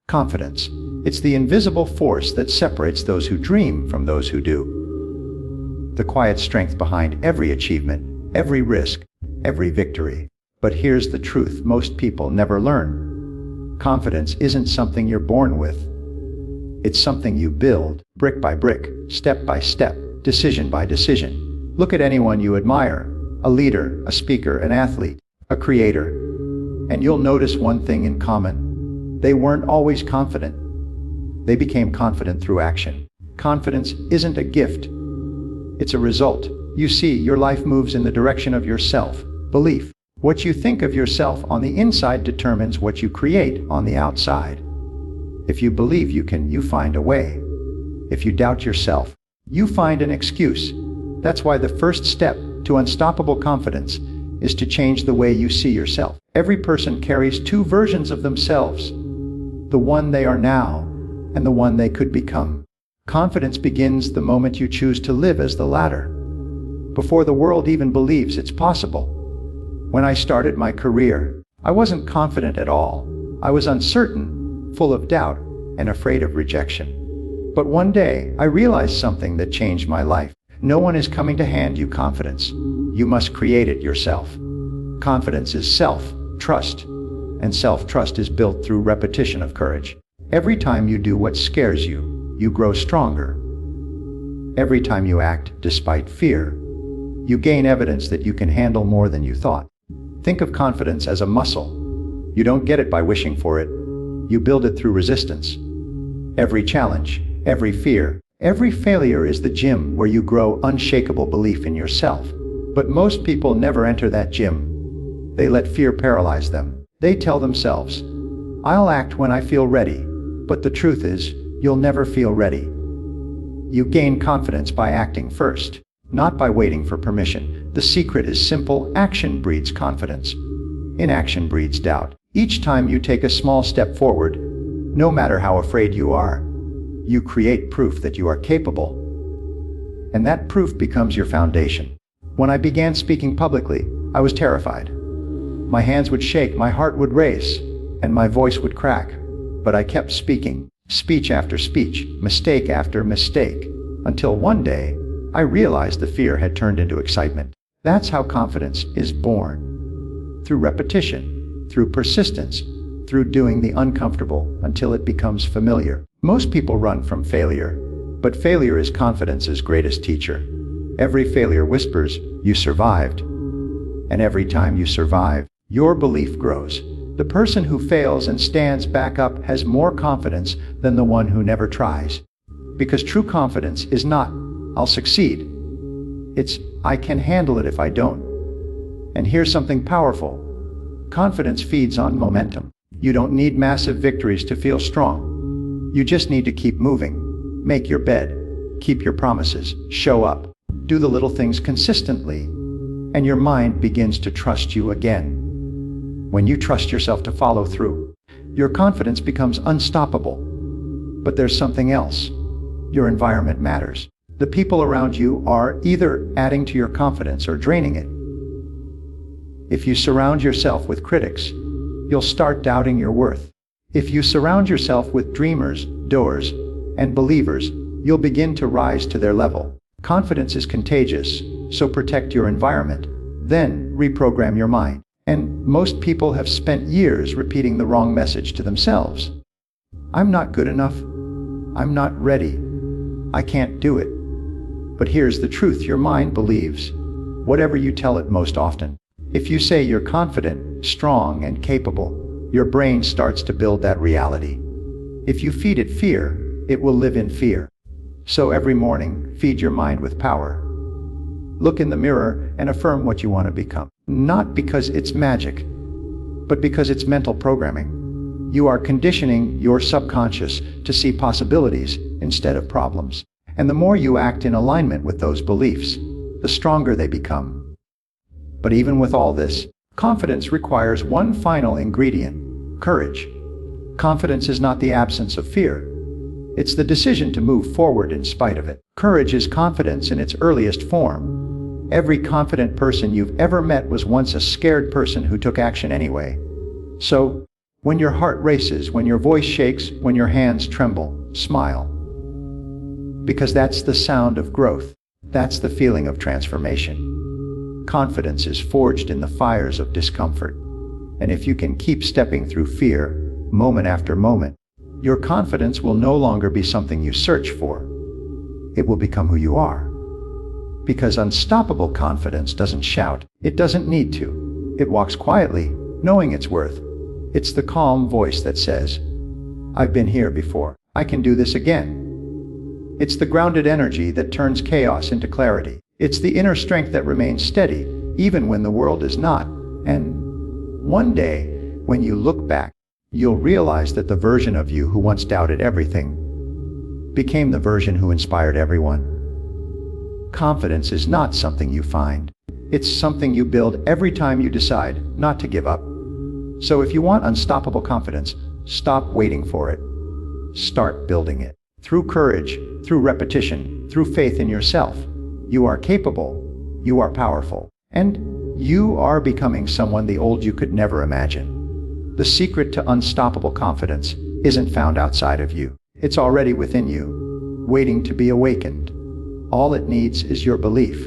Confidence. It's the invisible force that separates those who dream from those who do. The quiet strength behind every achievement, every risk, every victory. But here's the truth most people never learn. Confidence isn't something you're born with. It's something you build, brick by brick, step by step, decision by decision. Look at anyone you admire, a leader, a speaker, an athlete, a creator, and you'll notice one thing in common. They weren't always confident. They became confident through action. Confidence isn't a gift. It's a result. You see, your life moves in the direction of your self-belief. What you think of yourself on the inside determines what you create on the outside. If you believe you can, you find a way. If you doubt yourself, you find an excuse. That's why the first step to unstoppable confidence is to change the way you see yourself. Every person carries two versions of themselves, the one they are now and the one they could become. Confidence begins the moment you choose to live as the latter, before the world even believes it's possible. When I started my career, I wasn't confident at all. I was uncertain, full of doubt, and afraid of rejection. But one day, I realized something that changed my life. No one is coming to hand you confidence. You must create it yourself. Confidence is self-trust, and self-trust is built through repetition of courage. Every time you do what scares you, you grow stronger. Every time you act despite fear, you gain evidence that you can handle more than you thought. Think of confidence as a muscle. You don't get it by wishing for it. You build it through resistance. Every challenge, every fear, every failure is the gym where you grow unshakable belief in yourself. But most people never enter that gym. They let fear paralyze them. They tell themselves, "I'll act when I feel ready." But the truth is, you'll never feel ready. You gain confidence by acting first, not by waiting for permission. The secret is simple: action breeds confidence. Inaction breeds doubt. Each time you take a small step forward, no matter how afraid you are, you create proof that you are capable. And that proof becomes your foundation. When I began speaking publicly, I was terrified. My hands would shake, my heart would race, and my voice would crack. But I kept speaking, speech after speech, mistake after mistake, until one day, I realized the fear had turned into excitement. That's how confidence is born. Through repetition, through persistence, through doing the uncomfortable until it becomes familiar. Most people run from failure, but failure is confidence's greatest teacher. Every failure whispers, "You survived." And every time you survive, your belief grows. The person who fails and stands back up has more confidence than the one who never tries. Because true confidence is not, "I'll succeed." It's, "I can handle it if I don't." And here's something powerful. Confidence feeds on momentum. You don't need massive victories to feel strong. You just need to keep moving. Make your bed. Keep your promises. Show up. Do the little things consistently. And your mind begins to trust you again. When you trust yourself to follow through, your confidence becomes unstoppable. But there's something else. Your environment matters. The people around you are either adding to your confidence or draining it. If you surround yourself with critics, you'll start doubting your worth. If you surround yourself with dreamers, doers, and believers, you'll begin to rise to their level. Confidence is contagious, so protect your environment, then reprogram your mind. And most people have spent years repeating the wrong message to themselves. I'm not good enough. I'm not ready. I can't do it. But here's the truth: your mind believes whatever you tell it most often. If you say you're confident, strong, and capable, your brain starts to build that reality. If you feed it fear, it will live in fear. So every morning, feed your mind with power. Look in the mirror and affirm what you want to become. Not because it's magic, but because it's mental programming. You are conditioning your subconscious to see possibilities instead of problems. And the more you act in alignment with those beliefs, the stronger they become. But even with all this, confidence requires one final ingredient: courage. Confidence is not the absence of fear. It's the decision to move forward in spite of it. Courage is confidence in its earliest form. Every confident person you've ever met was once a scared person who took action anyway. So, When your heart races, when your voice shakes, when your hands tremble, smile. Because that's the sound of growth. That's the feeling of transformation. Confidence is forged in the fires of discomfort. And if you can keep stepping through fear, moment after moment, your confidence will no longer be something you search for. It will become who you are. Because unstoppable confidence doesn't shout. It doesn't need to. It walks quietly, knowing its worth. It's the calm voice that says, "I've been here before. I can do this again." It's the grounded energy that turns chaos into clarity. It's the inner strength that remains steady, even when the world is not. And one day, when you look back, you'll realize that the version of you who once doubted everything became the version who inspired everyone. Confidence is not something you find. It's something you build every time you decide not to give up. So if you want unstoppable confidence, stop waiting for it. Start building it. Through courage, through repetition, through faith in yourself. You are capable, you are powerful, and you are becoming someone the old you could never imagine. The secret to unstoppable confidence isn't found outside of you. It's already within you, waiting to be awakened. All it needs is your belief.